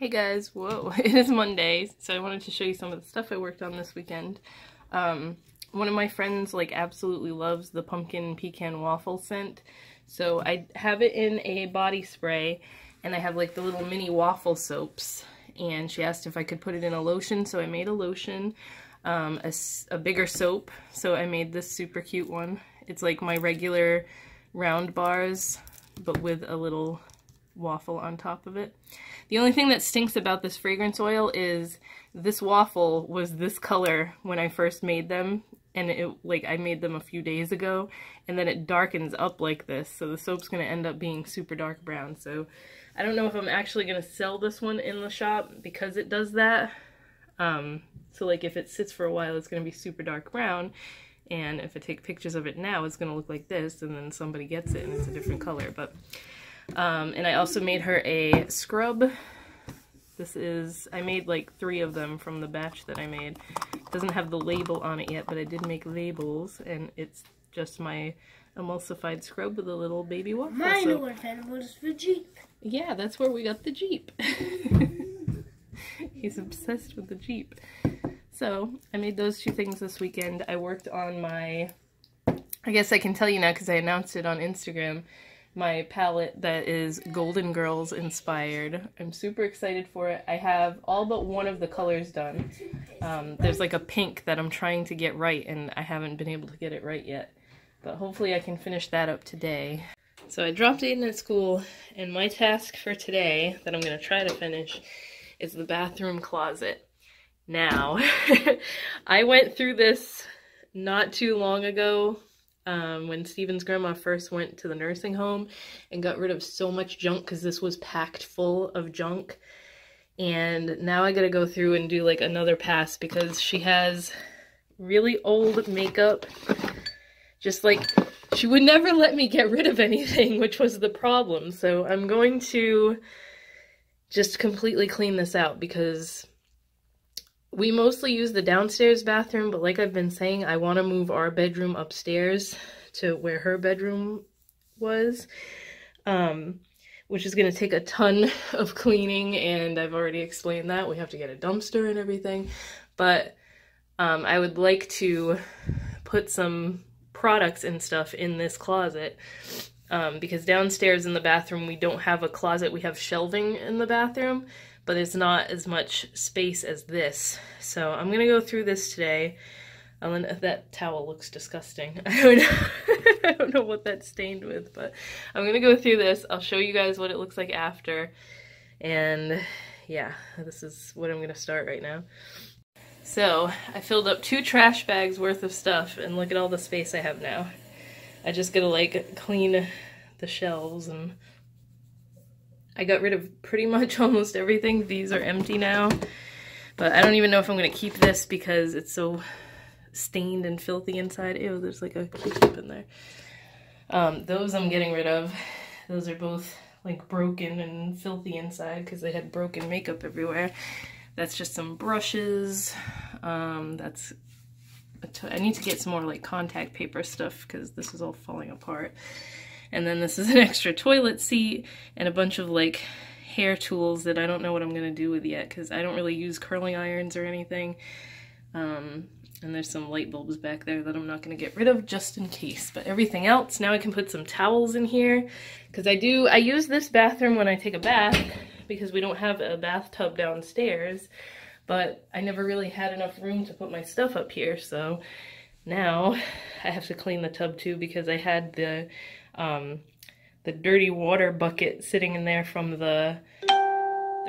Hey guys, whoa, it is Monday, so I wanted to show you some of the stuff I worked on this weekend. One of my friends absolutely loves the pumpkin pecan waffle scent, so I have it in a body spray, and I have like the little mini waffle soaps, and she asked if I could put it in a lotion, so I made a lotion, a bigger soap, so I made this super cute one. It's like my regular round bars, but with a little waffle on top of it. The only thing that stinks about this fragrance oil is this waffle was this color when I first made them, and I made them a few days ago, and then it darkens up like this, so the soap's gonna end up being super dark brown. So I don't know if I'm actually gonna sell this one in the shop because it does that. So like if it sits for a while, it's gonna be super dark brown, and if I take pictures of it now, it's gonna look like this, and then somebody gets it and it's a different color. But and I also made her a scrub. I made like 3 of them from the batch that I made. It doesn't have the label on it yet, but I did make labels, and it's just my emulsified scrub with a little baby waffle. My new one was the Jeep. Yeah, that's where we got the Jeep. He's obsessed with the Jeep. So I made those 2 things this weekend. I worked on my, I guess I can tell you now because I announced it on Instagram, my palette that is Golden Girls inspired. I'm super excited for it. I have all but one of the colors done. There's like a pink that I'm trying to get right, and I haven't been able to get it right yet. But hopefully I can finish that up today. So I dropped Aiden at school, and my task for today that I'm going to try to finish is the bathroom closet. Now, I went through this not too long ago, when Steven's grandma first went to the nursing home and got rid of so much junk because this was packed full of junk. And now I gotta go through and do like another pass because she has really old makeup. Just like, she would never let me get rid of anything, which was the problem. So I'm going to just completely clean this out because we mostly use the downstairs bathroom, but like I've been saying, I want to move our bedroom upstairs to where her bedroom was, which is going to take a ton of cleaning, and I've already explained that. We have to get a dumpster and everything, but I would like to put some products and stuff in this closet, because downstairs in the bathroom we don't have a closet. We have shelving in the bathroom, but it's not as much space as this. So I'm gonna go through this today. That towel looks disgusting. I don't know what that's stained with, but I'm gonna go through this. I'll show you guys what it looks like after. And yeah, this is what I'm gonna start right now. So I filled up 2 trash bags worth of stuff, and look at all the space I have now. I just gotta like clean the shelves, and I got rid of pretty much almost everything. These are empty now, but I don't even know if I'm going to keep this because it's so stained and filthy inside. Ew, there's like a Q-tip in there. Those I'm getting rid of. Those are both like broken and filthy inside because they had broken makeup everywhere. That's just some brushes. I need to get some more like contact paper stuff because this is all falling apart. And then this is an extra toilet seat and a bunch of like hair tools that I don't know what I'm gonna do with yet because I don't really use curling irons or anything. And there's some light bulbs back there that I'm not gonna get rid of just in case. But everything else, now I can put some towels in here because I use this bathroom when I take a bath because we don't have a bathtub downstairs, but I never really had enough room to put my stuff up here. So now I have to clean the tub too because I had the dirty water bucket sitting in there from the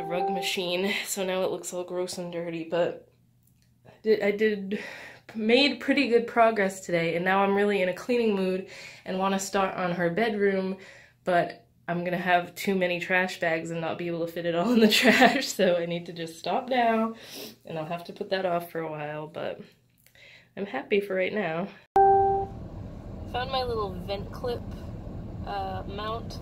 rug machine, so now it looks all gross and dirty. But I made pretty good progress today, and now I'm really in a cleaning mood and want to start on her bedroom, but I'm gonna have too many trash bags and not be able to fit it all in the trash, so I need to just stop now, and I'll have to put that off for a while, but I'm happy for right now. Found my little vent clip mount,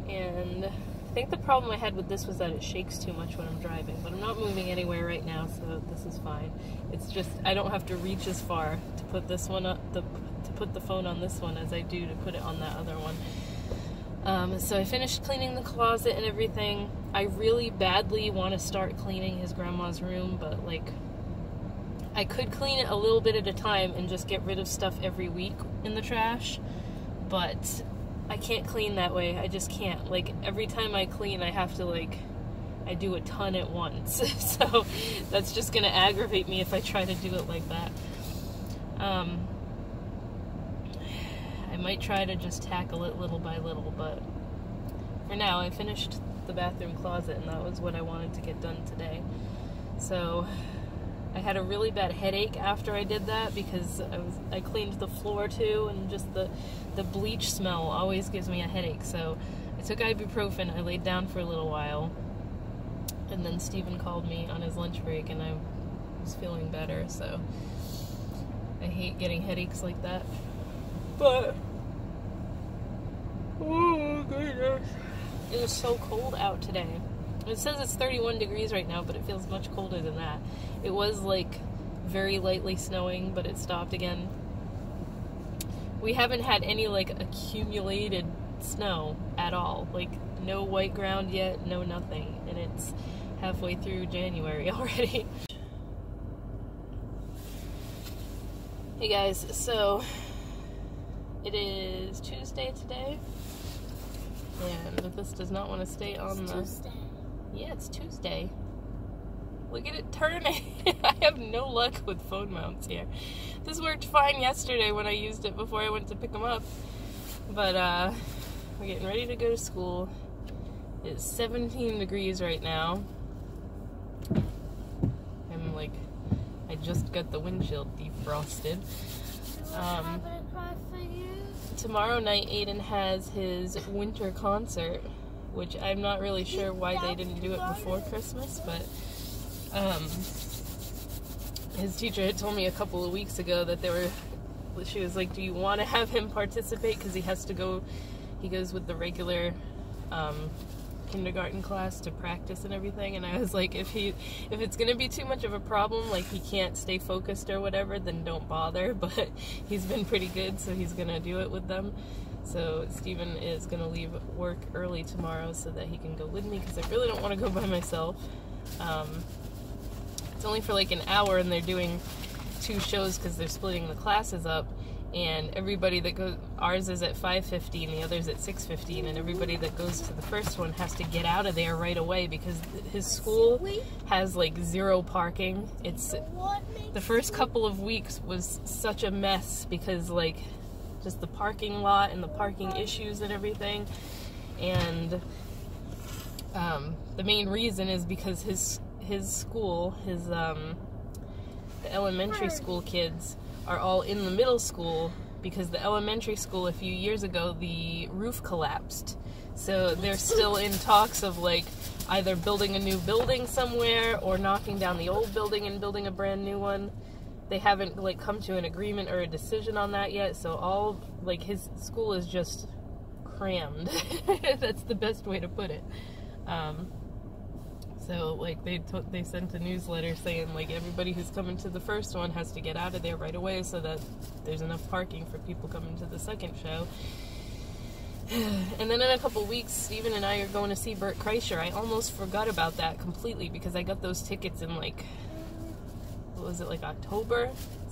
and I think the problem I had with this was that it shakes too much when I'm driving, but I'm not moving anywhere right now, so this is fine. It's just I don't have to reach as far to put this one up, to put the phone on this one as I do to put it on that other one. So I finished cleaning the closet and everything. I really badly want to start cleaning his grandma's room, but like I could clean it a little bit at a time and just get rid of stuff every week in the trash, but I can't clean that way. I just can't. Like every time I clean, I have to I do a ton at once. So that's just gonna aggravate me if I try to do it like that. I might try to just tackle it little by little, but for now I finished the bathroom closet and that was what I wanted to get done today. So I had a really bad headache after I did that because I cleaned the floor too, and just the bleach smell always gives me a headache. So I took ibuprofen, I laid down for a little while, and then Steven called me on his lunch break and I was feeling better. So I hate getting headaches like that. But oh goodness, it was so cold out today. It says it's 31 degrees right now, but it feels much colder than that. It was like very lightly snowing, but it stopped again. We haven't had any like accumulated snow at all. Like no white ground yet, no nothing. And it's halfway through January already. Hey guys, so it is Tuesday today, and this does not want to stay on the... Tuesday. Yeah, it's Tuesday. Look at it turning. I have no luck with phone mounts here. This worked fine yesterday when I used it before I went to pick them up, but we're getting ready to go to school. It's 17 degrees right now. I'm like, I just got the windshield defrosted. Tomorrow night Aiden has his winter concert, which I'm not really sure why they didn't do it before Christmas, but his teacher had told me a couple of weeks ago that she was like, do you want to have him participate, because he goes with the regular kindergarten class to practice and everything. And I was like, if it's gonna be too much of a problem, like he can't stay focused or whatever, then don't bother. But he's been pretty good, so he's gonna do it with them. So Steven is gonna leave work early tomorrow so that he can go with me, because I really don't want to go by myself. It's only for like an hour, and they're doing 2 shows because they're splitting the classes up. And everybody that goes, ours is at 5:15, the other's at 6:15, and everybody that goes to the first one has to get out of there right away because his school has like 0 parking. It's the first couple of weeks was such a mess because like just the parking lot and the parking issues and everything. And the main reason is because his school, the elementary school kids are all in the middle school, because the elementary school a few years ago, the roof collapsed. So they're still in talks of like either building a new building somewhere or knocking down the old building and building a brand new one. They haven't like come to an agreement or a decision on that yet, so all like his school is just crammed. That's the best way to put it. So like they sent a newsletter saying like everybody who's coming to the first one has to get out of there right away so that there's enough parking for people coming to the second show. And then in a couple weeks, Steven and I are going to see Bert Kreischer. I almost forgot about that completely because I got those tickets in like, what was it, like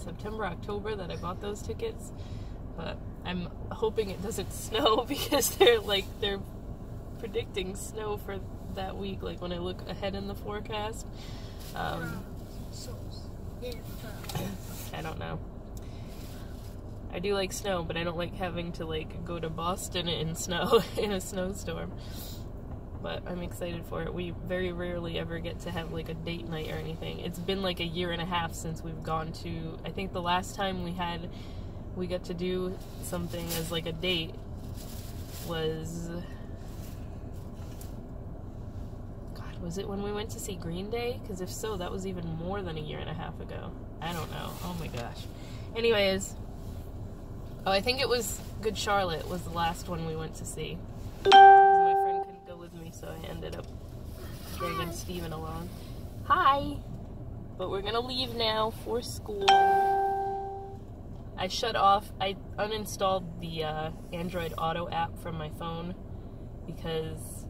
September, October that I bought those tickets. But I'm hoping it doesn't snow because they're predicting snow for that week, like when I look ahead in the forecast. I don't know. I do like snow, but I don't like having to like go to Boston in snow in a snowstorm. But I'm excited for it. We very rarely ever get to have like a date night or anything. It's been like a year and a half since we've gone to, I think the last time we got to do something as like a date was it when we went to see Green Day? Because if so, that was even more than a year and a half ago. I don't know. Oh my gosh. Anyways, I think it was Good Charlotte was the last one we went to see. My friend couldn't go with me, so I ended up dragging Steven along. Hi! But we're gonna leave now for school. I uninstalled the Android Auto app from my phone because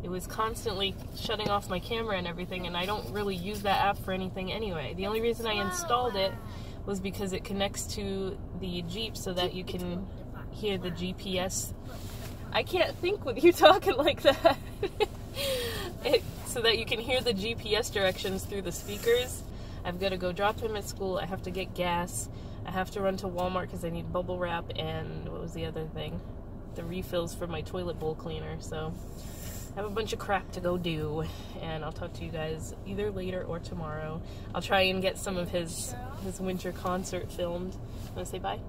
it was constantly shutting off my camera and everything, and I don't really use that app for anything anyway. The only reason I installed it was because it connects to the Jeep so that you can hear the GPS. I can't think with you talking like that. So that you can hear the GPS directions through the speakers. I've got to go drop him at school. I have to get gas. I have to run to Walmart because I need bubble wrap and what was the other thing? The refills for my toilet bowl cleaner. So I have a bunch of crap to go do, and I'll talk to you guys either later or tomorrow. I'll try and get some of his winter concert filmed. Want to say bye?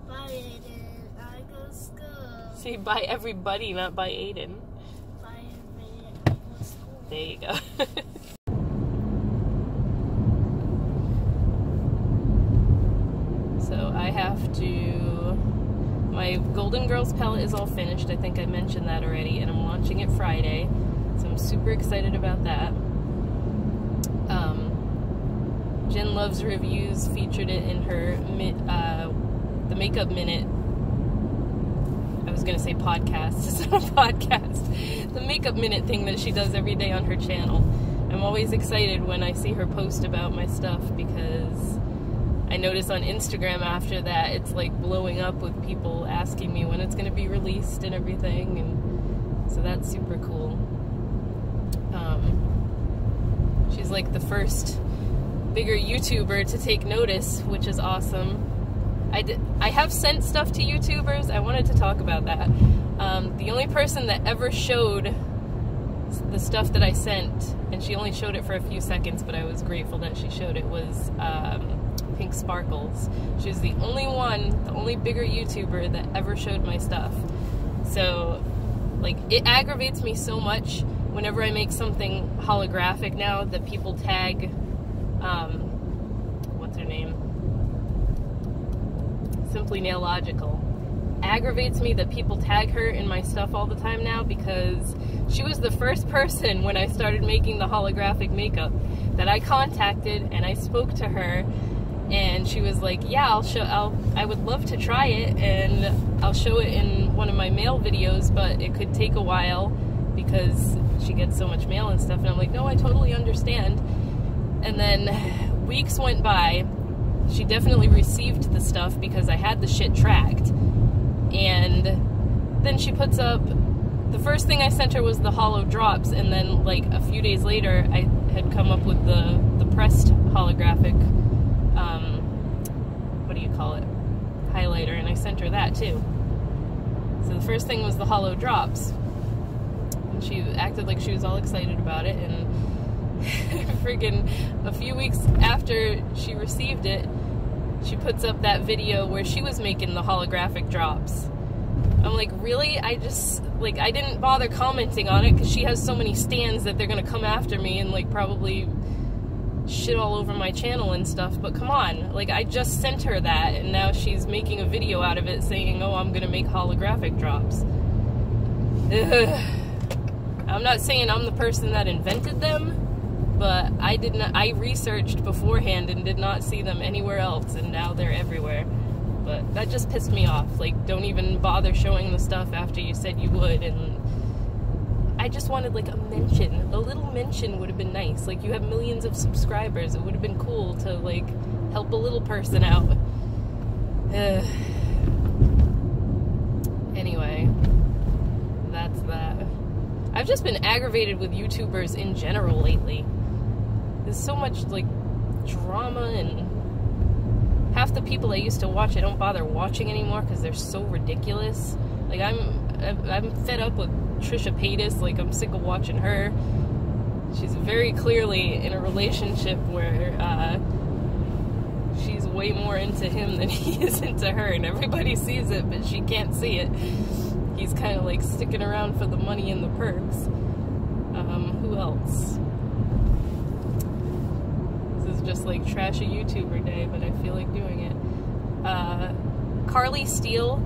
Bye, Aiden. I go to school. Say bye everybody, not bye Aiden. Bye, everybody. I go to school. There you go. So I have to... My Golden Girls palette is all finished. I think I mentioned that already, and I'm launching it Friday. So I'm super excited about that. Jen Loves Reviews featured it in her the Makeup Minute. I was going to say podcast. It's not a podcast. The Makeup Minute thing that she does every day on her channel. I'm always excited when I see her post about my stuff because I notice on Instagram after that it's like blowing up with people asking me when it's going to be released and everything, and so that's super cool. She's like the first bigger YouTuber to take notice, which is awesome. I have sent stuff to YouTubers. I wanted to talk about that. The only person that ever showed the stuff that I sent, and she only showed it for a few seconds, but I was grateful that she showed it, was Pink Sparkles. She was the only bigger YouTuber that ever showed my stuff. So, like, it aggravates me so much whenever I make something holographic now that people tag, what's her name? Simply Nailogical. Aggravates me that people tag her in my stuff all the time now, because she was the first person when I started making the holographic makeup that I contacted, and I spoke to her, and she was like, yeah, I would love to try it, and I'll show it in one of my mail videos, but it could take a while because she gets so much mail and stuff. And I'm like, no, I totally understand. And then weeks went by. She definitely received the stuff because I had the shit tracked. And then she puts up, the first thing I sent her was the holo drops, and then like a few days later I had come up with the pressed holographic, what do you call it, highlighter, and I sent her that too. So the first thing was the holo drops, and she acted like she was all excited about it, and friggin' a few weeks after she received it, she puts up that video where she was making the holographic drops. I'm like, really? I didn't bother commenting on it because she has so many stands that they're gonna come after me and like probably shit all over my channel and stuff, but come on, like, I just sent her that, and now she's making a video out of it saying, oh, I'm gonna make holographic drops. Ugh. I'm not saying I'm the person that invented them, but I researched beforehand and did not see them anywhere else, and now they're everywhere. But that just pissed me off. Like, don't even bother showing the stuff after you said you would, and I just wanted like a mention. A little mention would have been nice. Like, you have millions of subscribers. It would have been cool to like help a little person out. Anyway, that's that. I've just been aggravated with YouTubers in general lately. There's so much like drama, and half the people I used to watch I don't bother watching anymore because they're so ridiculous. Like, I'm fed up with Trisha Paytas. Like, I'm sick of watching her. She's very clearly in a relationship where she's way more into him than he is into her, and everybody sees it, but she can't see it. He's kind of like sticking around for the money and the perks. Who else? This is just like trashy YouTuber day, but I feel like doing it. Carly Steele.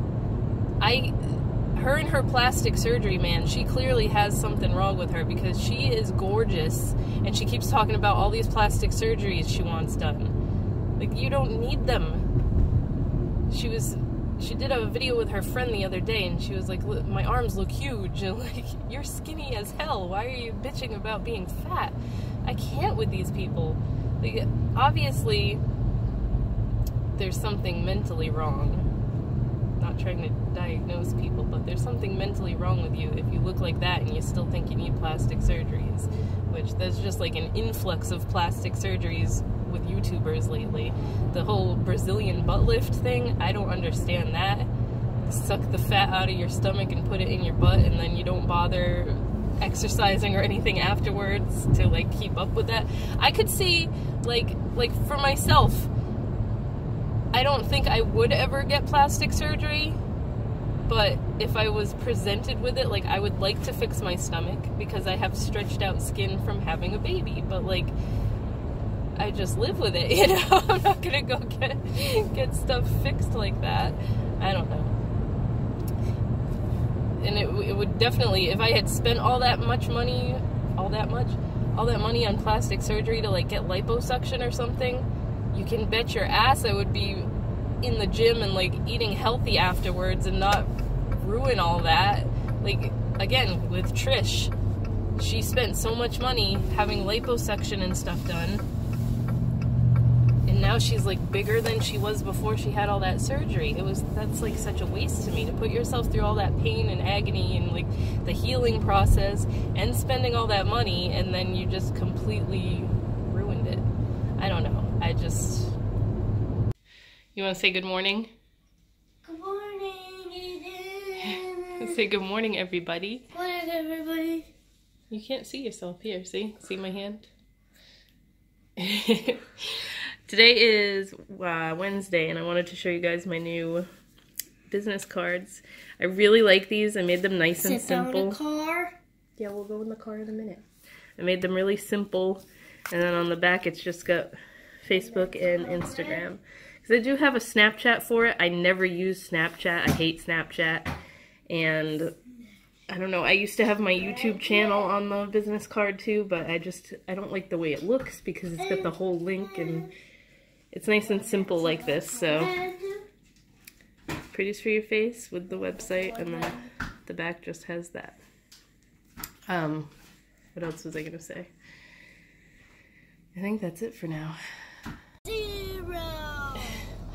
Her and her plastic surgery, man, she clearly has something wrong with her, because she is gorgeous and she keeps talking about all these plastic surgeries she wants done. Like, you don't need them. She was she did a video with her friend the other day, and she was like, my arms look huge, and like, you're skinny as hell, why are you bitching about being fat? I can't with these people. Like, obviously there's something mentally wrong. Not trying to diagnose people, but there's something mentally wrong with you if you look like that and you still think you need plastic surgeries, which there's just like an influx of plastic surgeries with YouTubers lately. The whole Brazilian butt lift thing, I don't understand that. Suck the fat out of your stomach and put it in your butt, and then you don't bother exercising or anything afterwards to like keep up with that. I could see like for myself, I don't think I would ever get plastic surgery, but if I was presented with it, like, I would like to fix my stomach because I have stretched out skin from having a baby, but like, I just live with it, you know? I'm not gonna go get stuff fixed like that. I don't know. And it would definitely, if I had spent all that money on plastic surgery to like get liposuction or something, you can bet your ass I would be in the gym and like eating healthy afterwards and not ruin all that. Like, again, with Trish, she spent so much money having liposuction and stuff done, and now she's like bigger than she was before she had all that surgery. That's like such a waste to me, to put yourself through all that pain and agony and like the healing process and spending all that money, and then you just completely ruined it. I don't know. You want to say good morning? Good morning, Aiden. Say good morning, everybody. Good morning, everybody. You can't see yourself here. See my hand? Today is Wednesday, and I wanted to show you guys my new business cards. I really like these. I made them nice and simple. Sit down in the car. Yeah, we'll go in the car in a minute. I made them really simple, and then on the back it's just got Facebook and Instagram. Because I do have a Snapchat for it. I never use Snapchat. I hate Snapchat. And I don't know, I used to have my YouTube channel on the business card too, but I don't like the way it looks because it's got the whole link, and it's nice and simple like this. So Pretties for Your Face with the website, and then the back just has that. What else was I gonna say? I think that's it for now. 0.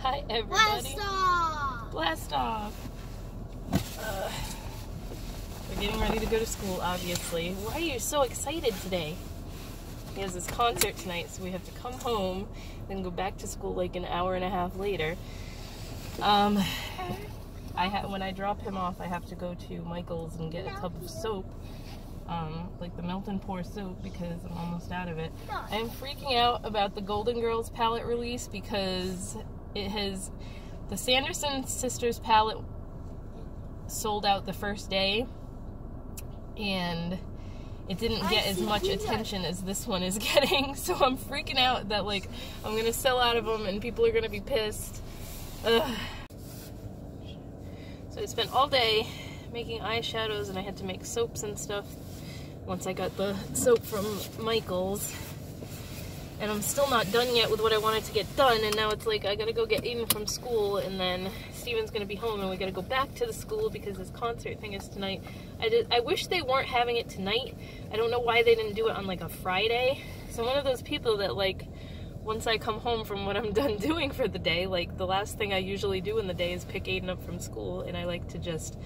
Hi everybody. Blast off. Blast off. We're getting ready to go to school, obviously. Why are you so excited today? He has this concert tonight, so we have to come home, then go back to school like an hour and a half later. When I drop him off, I have to go to Michael's and get a tub of soap. Like the melt and pour soap, because I'm almost out of it. I am freaking out about the Golden Girls palette release because the Sanderson Sisters palette sold out the first day, and it didn't get as much attention as this one is getting, so I'm freaking out that like I'm gonna sell out of them and people are gonna be pissed. Ugh. So I spent all day making eyeshadows, and I had to make soaps and stuff once I got the soap from Michael's. And I'm still not done yet with what I wanted to get done, and now it's like I gotta go get Aiden from school, and then Steven's gonna be home, and we gotta go back to the school because this concert thing is tonight. I wish they weren't having it tonight. I don't know why they didn't do it on like a Friday. So I'm one of those people that like, once I come home from what I'm done doing for the day, like the last thing I usually do in the day is pick Aiden up from school, and I like to just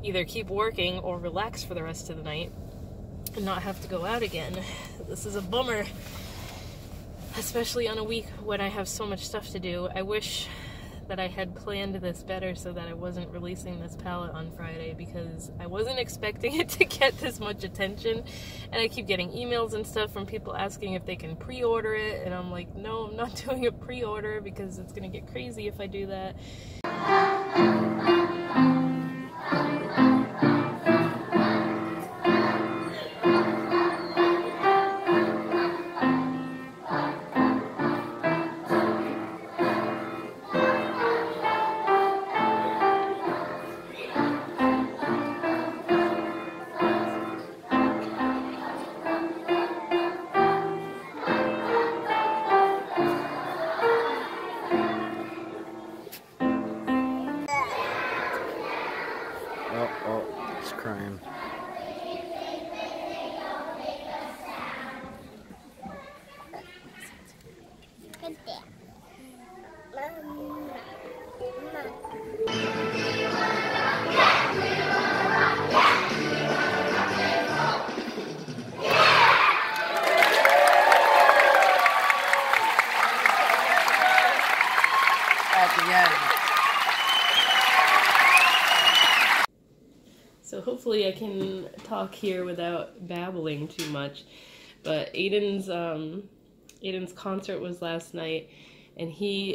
either keep working or relax for the rest of the night and not have to go out again. This is a bummer, especially on a week when I have so much stuff to do. I wish that I had planned this better so that I wasn't releasing this palette on Friday, because I wasn't expecting it to get this much attention, and I keep getting emails and stuff from people asking if they can pre-order it, and I'm like, no, I'm not doing a pre-order because it's gonna get crazy if I do that. hopefully I can talk here without babbling too much. But Aiden's concert was last night, and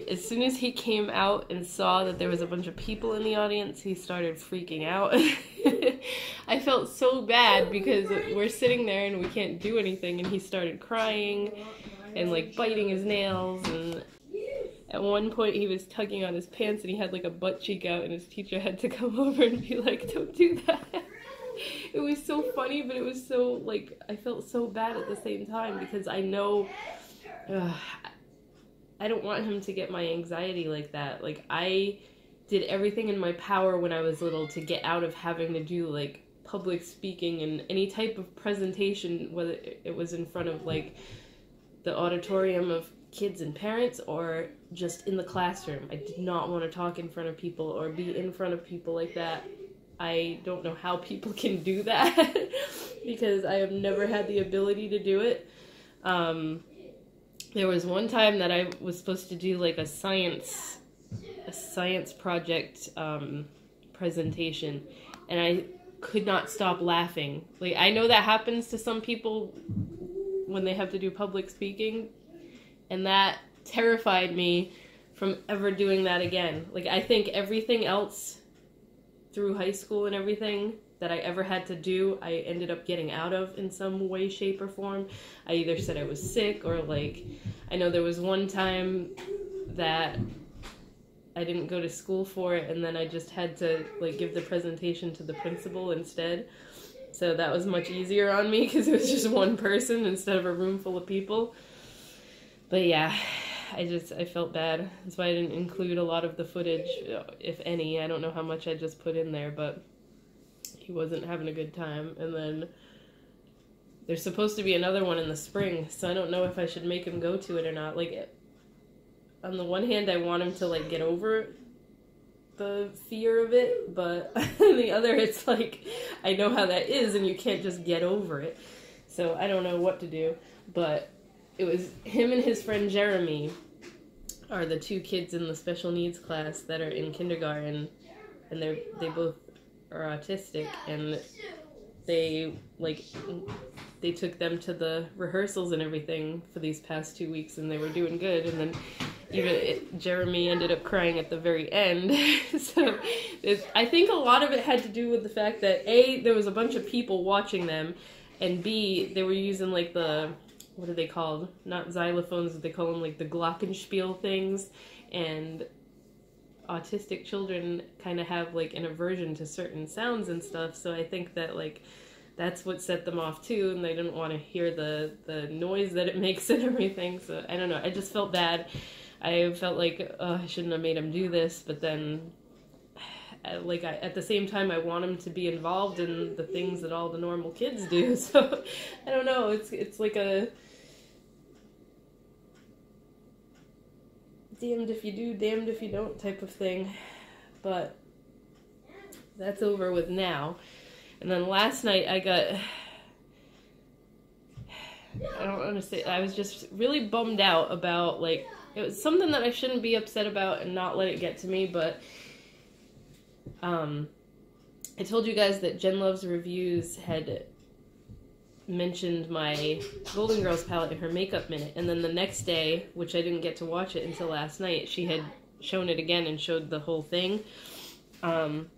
as soon as he came out and saw that there was a bunch of people in the audience, he started freaking out. I felt so bad because we're sitting there and we can't do anything, and he started crying and like biting his nails, and at one point he was tugging on his pants and he had like a butt cheek out, and his teacher had to come over and be like, "Don't do that." It was so funny, but it was so like, I felt so bad at the same time because I know I don't want him to get my anxiety like that. Like, I did everything in my power when I was little to get out of having to do like public speaking and any type of presentation, whether it was in front of like the auditorium of kids and parents or just in the classroom. I did not want to talk in front of people or be in front of people like that. I don't know how people can do that because I have never had the ability to do it. There was one time that I was supposed to do like a science project presentation, and I could not stop laughing. Like, I know that happens to some people when they have to do public speaking, and that terrified me from ever doing that again. Like, I think everything else through high school and everything that I ever had to do, I ended up getting out of in some way, shape, or form. I either said I was sick or like, I know there was one time that I didn't go to school for it, and then I just had to like give the presentation to the principal instead. So that was much easier on me because it was just one person instead of a room full of people. But yeah, I felt bad. That's why I didn't include a lot of the footage, if any. I don't know how much I just put in there, but he wasn't having a good time. And then there's supposed to be another one in the spring, so I don't know if I should make him go to it or not. Like, on the one hand, I want him to like get over the fear of it, but on the other, it's like, I know how that is, and you can't just get over it. So I don't know what to do, but it was him and his friend Jeremy are the two kids in the special needs class that are in kindergarten, and they both are autistic, and they took them to the rehearsals and everything for these past 2 weeks, and they were doing good, and then Jeremy ended up crying at the very end. So I think a lot of it had to do with the fact that A, there was a bunch of people watching them, and B, they were using like the, what are they called? Not xylophones, they call them like the glockenspiel things, and autistic children kind of have like an aversion to certain sounds and stuff, so I think that like that's what set them off too, and they didn't want to hear the noise that it makes and everything. So I don't know, I just felt bad. I felt like, oh, I shouldn't have made him do this, but then at the same time I want him to be involved in the things that all the normal kids do. So I don't know, it's like a damned if you do, damned if you don't type of thing. But that's over with now. And then last night I don't understand, I was just really bummed out about, like, it was something that I shouldn't be upset about and not let it get to me, but I told you guys that Jen Loves Reviews had mentioned my Golden Girls palette in her makeup minute, and then the next day, which I didn't get to watch it until last night, she had shown it again and showed the whole thing. And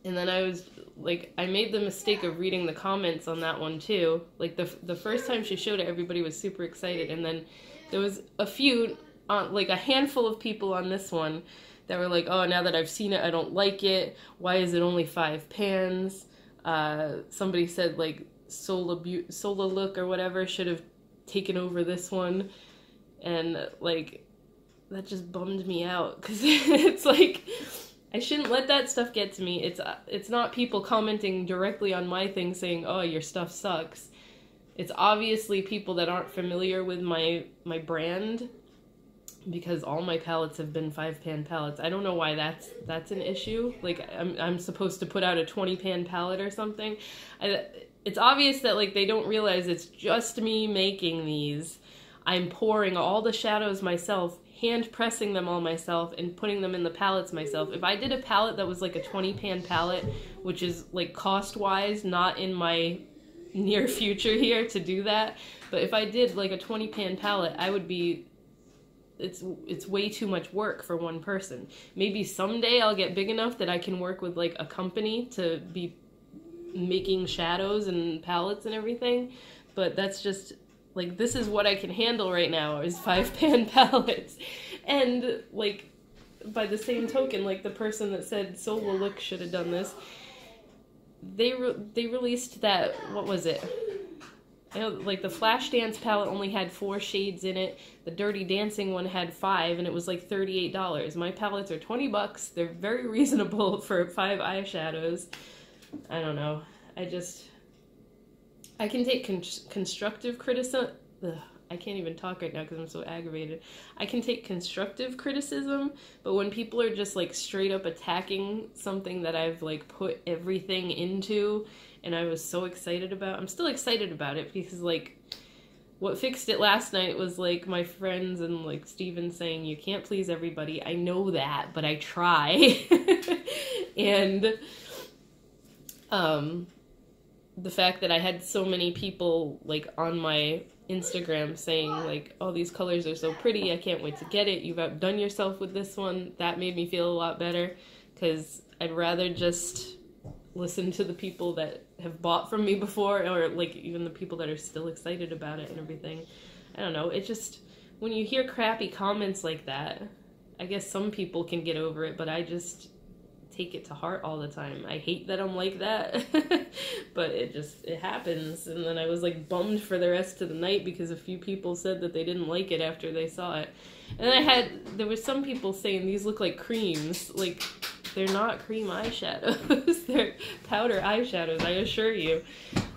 then I was like, I made the mistake of reading the comments on that one too. Like the first time she showed it, everybody was super excited, and then there was a few, like a handful of people on this one that were like, oh, now that I've seen it, I don't like it. Why is it only 5 pans? Somebody said like Sola Look or whatever should have taken over this one, and like that just bummed me out because it's like, I shouldn't let that stuff get to me. It's not people commenting directly on my thing saying, oh, your stuff sucks. It's obviously people that aren't familiar with my brand, because all my palettes have been 5-pan palettes. I don't know why that's an issue. Like, I'm supposed to put out a 20-pan palette or something. It's obvious that like they don't realize it's just me making these. I'm pouring all the shadows myself, hand pressing them all myself and putting them in the pallets myself. If I did a pallet that was like a 20-pan pallet, which is like cost-wise not in my near future here to do that, but if I did like a 20-pan pallet, I would be, it's way too much work for one person. Maybe someday I'll get big enough that I can work with like a company to be making shadows and pallets and everything, but that's just like, this is what I can handle right now, is 5-pan pallets. And like, by the same token, like the person that said Solo Look should have done this, they released that, what was it? I know, like the Flashdance palette only had 4 shades in it. The Dirty Dancing one had 5, and it was like $38. My palettes are $20. They're very reasonable for 5 eyeshadows. I don't know. I can take constructive criticism. I can't even talk right now because I'm so aggravated. I can take constructive criticism, but when people are just like straight up attacking something that I've like put everything into and I was so excited about, I'm still excited about it because like what fixed it last night was like my friends and like Steven saying, you can't please everybody. I know that, but I try. And the fact that I had so many people like on my Instagram saying like, oh, these colors are so pretty, I can't wait to get it, you've outdone yourself with this one, that made me feel a lot better, because I'd rather just listen to the people that have bought from me before, or like even the people that are still excited about it and everything. I don't know, it just, when you hear crappy comments like that, I guess some people can get over it, but I just take it to heart all the time. I hate that I'm like that, but it happens. And then I was like bummed for the rest of the night because a few people said that they didn't like it after they saw it. And there were some people saying these look like creams. Like, they're not cream eyeshadows. They're powder eyeshadows, I assure you.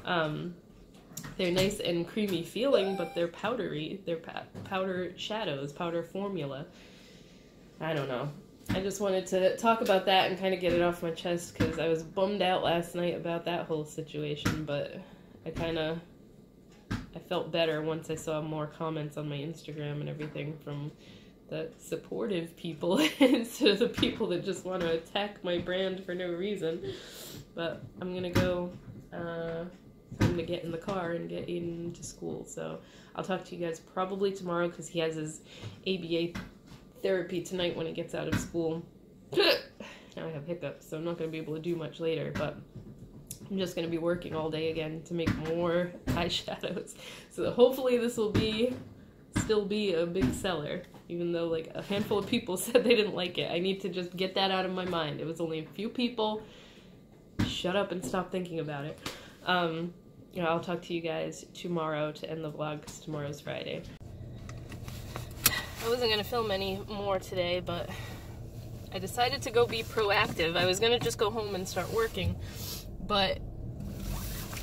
They're nice and creamy feeling, but they're powdery. They're powder shadows, powder formula. I don't know. I just wanted to talk about that and kind of get it off my chest because I was bummed out last night about that whole situation, but I felt better once I saw more comments on my Instagram and everything from the supportive people instead of the people that just want to attack my brand for no reason. But I'm gonna go, I'm gonna get in the car and get Aiden to school, so I'll talk to you guys probably tomorrow because he has his ABA therapy tonight when he gets out of school. Now I have hiccups, so I'm not going to be able to do much later, but I'm just going to be working all day again to make more eyeshadows. So hopefully this will still be a big seller, even though like a handful of people said they didn't like it. I need to just get that out of my mind. It was only a few people. Shut up and stop thinking about it. I'll talk to you guys tomorrow to end the vlog because tomorrow's Friday. I wasn't going to film any more today, but I decided to go be proactive. I was going to just go home and start working, but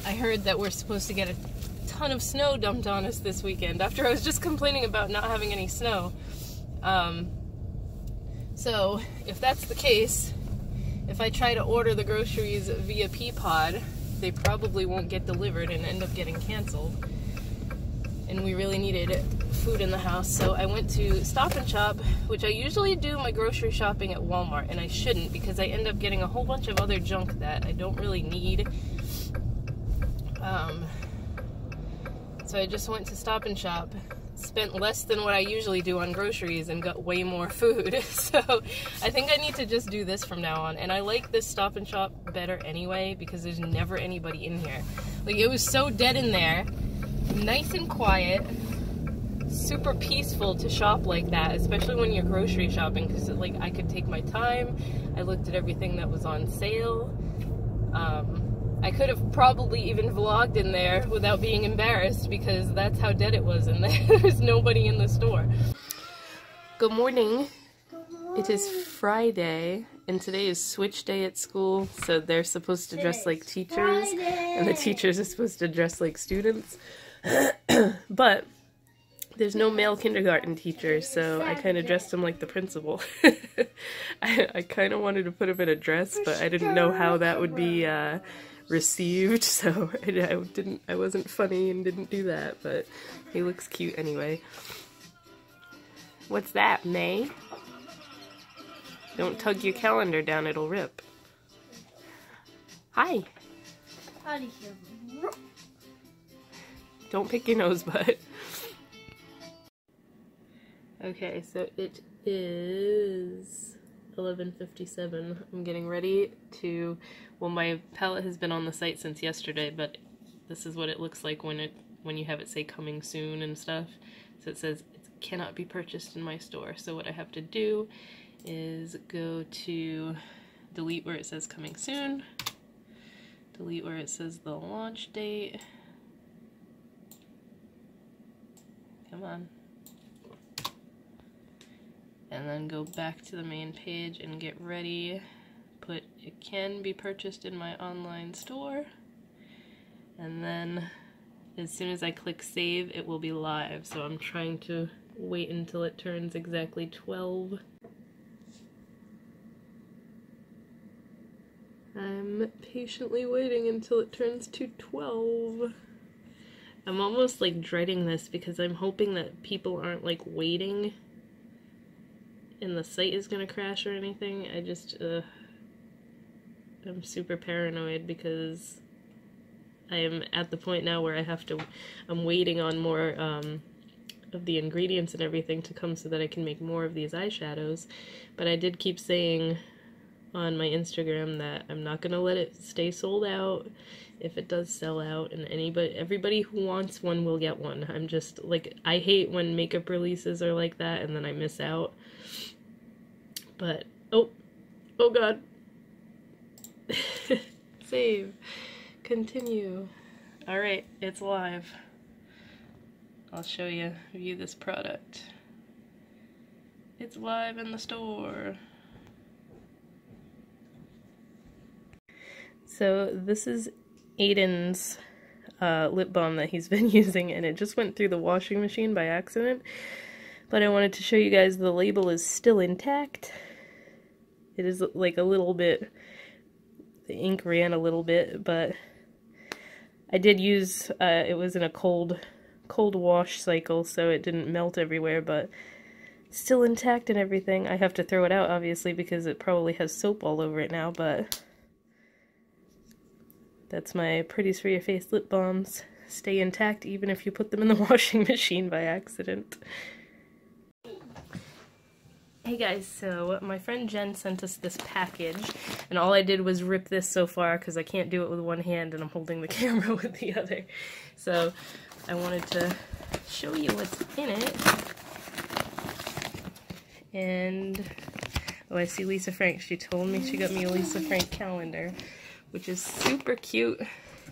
I heard that we're supposed to get a ton of snow dumped on us this weekend, after I was just complaining about not having any snow. So if that's the case, if I try to order the groceries via Peapod, they probably won't get delivered and end up getting canceled. And we really needed food in the house, so I went to Stop & Shop, which I usually do my grocery shopping at Walmart, and I shouldn't because I end up getting a whole bunch of other junk that I don't really need. So I just went to Stop & Shop, spent less than what I usually do on groceries, and got way more food. So I think I need to just do this from now on, and I like this Stop & Shop better anyway because there's never anybody in here. Like, it was so dead in there. Nice and quiet, super peaceful to shop like that, especially when you're grocery shopping, because like I could take my time. I looked at everything that was on sale. I could have probably even vlogged in there without being embarrassed because that's how dead it was in there. There's nobody in the store. Good morning. It is Friday, and today is switch day at school, so they're supposed to dress like teachers, and the teachers are supposed to dress like students. But there's no male kindergarten teacher, so I kind of dressed him like the principal. I kind of wanted to put him in a dress, but I didn't know how that would be received, so I wasn't funny and didn't do that, but he looks cute anyway. What's that, May? Don't tug your calendar down, it'll rip. Hi. Out of here. Don't pick your nose, bud. Okay, so it is 11:57. I'm getting ready to, well, my palette has been on the site since yesterday, but this is what it looks like when you have it say coming soon and stuff. So it says it cannot be purchased in my store. So what I have to do is go to delete where it says coming soon, delete where it says the launch date. Come on. And then go back to the main page and get ready. Put it can be purchased in my online store. And then as soon as I click save, it will be live. So I'm trying to wait until it turns exactly 12. I'm patiently waiting until it turns to 12. I'm almost like dreading this because I'm hoping that people aren't like waiting and the site is gonna crash or anything. I just, I'm super paranoid because I am at the point now where I'm waiting on more of the ingredients and everything to come so that I can make more of these eyeshadows. But I did keep saying on my Instagram that I'm not gonna let it stay sold out if it does sell out, and everybody who wants one will get one. I'm just like, I hate when makeup releases are like that and then I miss out. But oh god. Save. Continue. Alright, it's live. I'll show you, view this product. It's live in the store. So this is Aiden's lip balm that he's been using, and it just went through the washing machine by accident. But I wanted to show you guys the label is still intact. It is like a little bit, the ink ran a little bit, but I did use, it was in a cold wash cycle, so it didn't melt everywhere, but still intact and everything. I have to throw it out, obviously, because it probably has soap all over it now, but that's my Pretties for Your Face lip balms. Stay intact even if you put them in the washing machine by accident. Hey guys, so my friend Jen sent us this package, and all I did was rip this so far because I can't do it with one hand and I'm holding the camera with the other. So I wanted to show you what's in it. And, oh, I see Lisa Frank. She told me she got me a Lisa Frank calendar, which is super cute,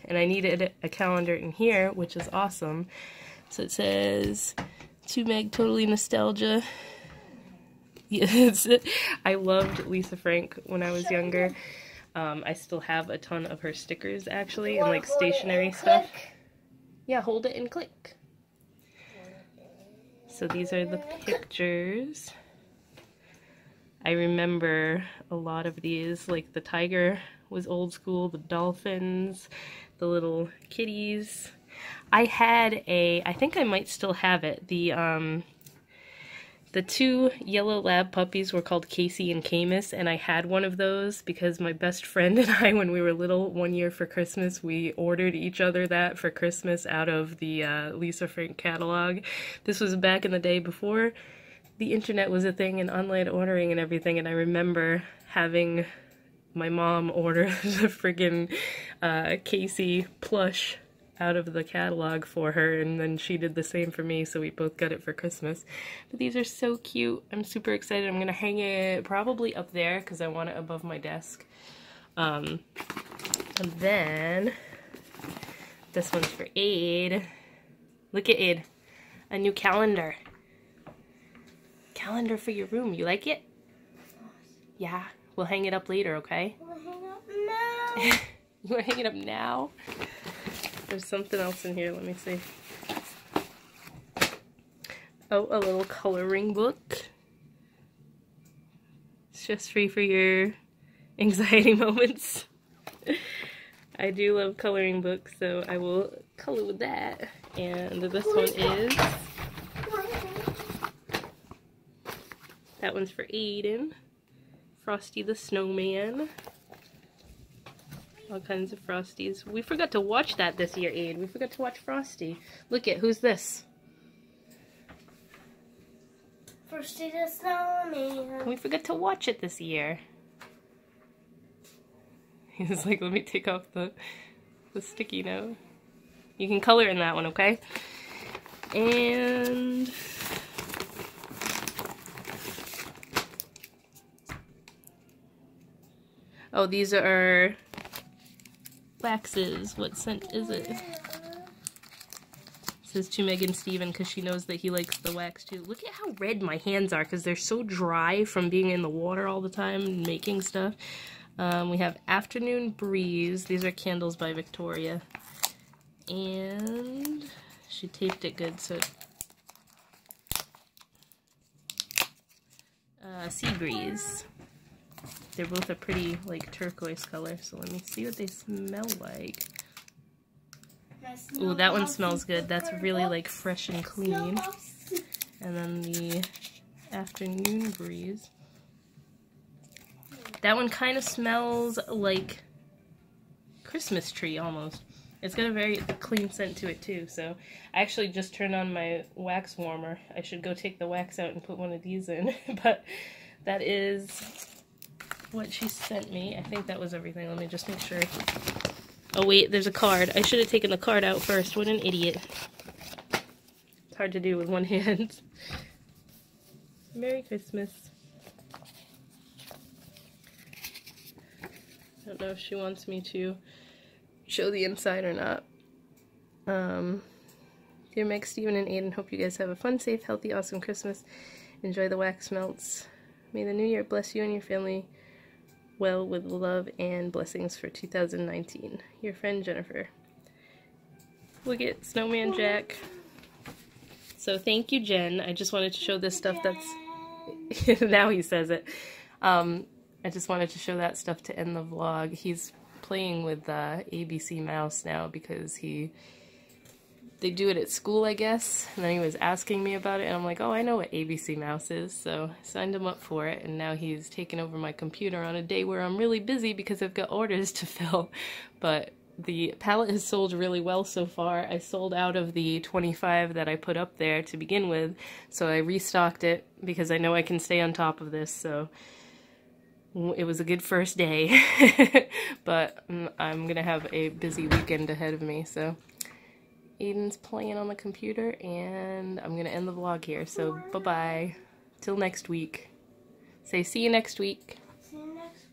and I needed a calendar in here, which is awesome. So it says, to Meg, totally nostalgia. Yes, I loved Lisa Frank when I was younger. I still have a ton of her stickers, actually, and like stationery stuff. Yeah, hold it and click. So these are the pictures. I remember a lot of these, like the tiger was old school, the dolphins, the little kitties. I had I think I might still have it, the two yellow lab puppies were called Casey and Camus, and I had one of those because my best friend and I, when we were little, one year for Christmas, we ordered each other that for Christmas out of the Lisa Frank catalog. This was back in the day before the internet was a thing and online ordering and everything, and I remember having my mom order the friggin' Casey plush out of the catalog for her, and then she did the same for me, so we both got it for Christmas. But these are so cute. I'm super excited. I'm gonna hang it probably up there because I want it above my desk. And then this one's for Aid. Look at Aid. A new calendar. Calendar for your room. You like it? Yeah. We'll hang it up later, okay? We'll hang up now. You wanna hang it up now? There's something else in here, let me see. Oh, a little coloring book. It's just free for your anxiety moments. I do love coloring books, so I will color with that. And this one is That one's for Aiden. Frosty the Snowman. All kinds of Frosties. We forgot to watch that this year, Aid. We forgot to watch Frosty. Look at, who's this? Frosty the Snowman. We forgot to watch it this year. He's like, let me take off the sticky note. You can color in that one, okay? And oh, these are waxes. What scent is it? It says to Megan Steven because she knows that he likes the wax too. Look at how red my hands are because they're so dry from being in the water all the time and making stuff. We have Afternoon Breeze. These are candles by Victoria. And she taped it good, so Sea Breeze. They're both a pretty, like, turquoise color, so let me see what they smell like. Ooh, that one smells good. That's really, like, fresh and clean. And then the Afternoon Breeze. That one kind of smells like Christmas tree, almost. It's got a very clean scent to it, too, so I actually just turned on my wax warmer. I should go take the wax out and put one of these in, but that is what she sent me. I think that was everything. Let me just make sure. Oh, wait, there's a card. I should have taken the card out first. What an idiot. It's hard to do with one hand. Merry Christmas. I don't know if she wants me to show the inside or not. Dear Meg, Steven, and Aiden, hope you guys have a fun, safe, healthy, awesome Christmas. Enjoy the wax melts. May the new year bless you and your family well with love and blessings for 2019. Your friend, Jennifer. Look at Snowman Jack. So thank you, Jen. I just wanted to show this stuff that's... now he says it. I just wanted to show that stuff to end the vlog. He's playing with ABC Mouse now because they do it at school, I guess, and then he was asking me about it, and I'm like, oh, I know what ABC Mouse is, so I signed him up for it, and now he's taking over my computer on a day where I'm really busy because I've got orders to fill, but the palette has sold really well so far. I sold out of the 25 that I put up there to begin with, so I restocked it because I know I can stay on top of this, so it was a good first day, but I'm gonna have a busy weekend ahead of me, so Aiden's playing on the computer, and I'm gonna end the vlog here, so bye-bye. Till next week. Say see you next week. See you next week.